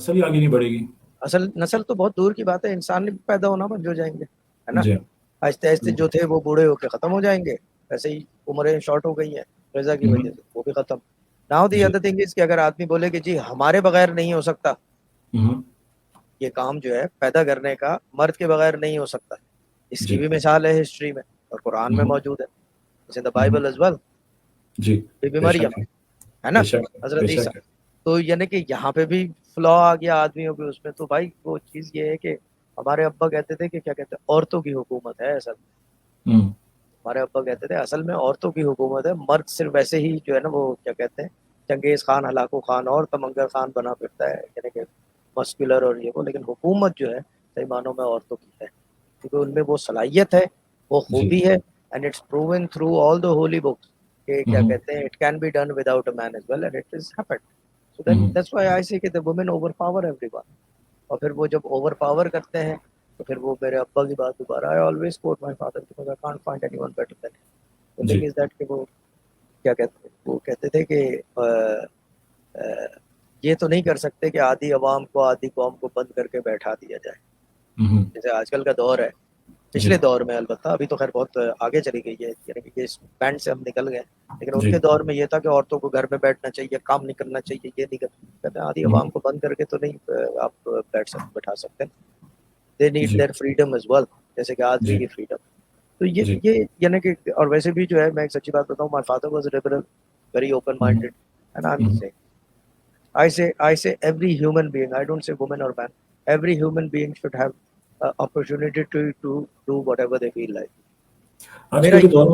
नस्ल ही आगे नहीं बढ़ेगी। असल नस्ल तो बहुत दूर की बात है, इंसान भी पैदा होना बंद हो जाएंगे, है ना। जी आहिस्ते आहिस्ते जो बिल्कुल। थे वो बूढ़े होके खत्म हो जाएंगे, वैसे ही उम्रें शॉर्ट हो गई हैं रजा की वजह हम्म, से, वो भी खत्म। नाउ दी जी अदर थिंग इज कि अगर आदमी बोले कि जी हमारे बगैर नहीं हो सकता, हम्म, ये काम जो है पैदा करने का मर्द के बगैर नहीं हो सकता, इसकी जी भी मिसाल है हिस्ट्री में और कुरान में हम्म, मौजूद है, जैसे the hmm, Bible as well, जी बीबी बेशक मरियम, है, है ना, बेशक है, हजरत ईसा। बेशक है। तो यानी कि यहाँ पे भी फ्लॉ आ गया आदमियों के उसमें, तो भाई वो चीज ये है कि हमारे अब्बा कहते थे कि क्या कहते हैं, औरतों की हुकूमत है असल। हम्म, हमारे अब्बा कहते थे असल में औरतों की हुकूमत है, मर्द सिर्फ वैसे ही जो है ना वो क्या कहते हैं, चंगेज खान, हलाकू खान और तमंगर खान बना फिरता है, यानी कि मस्कुलर और ये वो, लेकिन हुकूमत जो है सही मानों में औरतों की है, क्योंकि उनमें वो सलाहियत है, वो जी खूबी है, and it's proven through all the holy books कि क्या हम्म, कहते हैं, it can be done without a man as well, and it is happened. So then hmm, that's why I say कि the women overpower everyone. और फिर वो जब ओवर पावर करते हैं तो फिर वो मेरे अब्बा की बात दोबारा, I always quote my father because I can't find anyone better than him. The thing जी इज दैट कि वो क्या कहते हैं, वो कहते थे कि अ, ये तो नहीं कर सकते कि आधी अवाम को, आधी कौम को बंद करके बैठा दिया जाए, हम्म, जैसे आजकल का दौर है। जी पिछले दौर में अलबत्ता, अभी तो खैर बहुत आगे चली गई है, यानी कि इस बैंड से हम निकल गए, लेकिन जी उनके दौर में ये था कि औरतों को घर में बैठना चाहिए, काम नहीं करना चाहिए, ये नहीं करना, कहते हैं आधी हम्म, अवाम को बंद करके तो नहीं आप बैठा सकते, दे नीड जी देयर फ्रीडम एज वेल, जैसे कि आदमी जी की फ्रीडम। तो ये जी ये यानी कि, और वैसे भी जो है मैं एक सच्ची बात बताऊं, my father was liberal, very open hmm, minded, and I am the hmm, same. I say every human being, I don't say woman or man, every human being should have opportunity to do whatever they feel like. मेरा आजकल के दौर में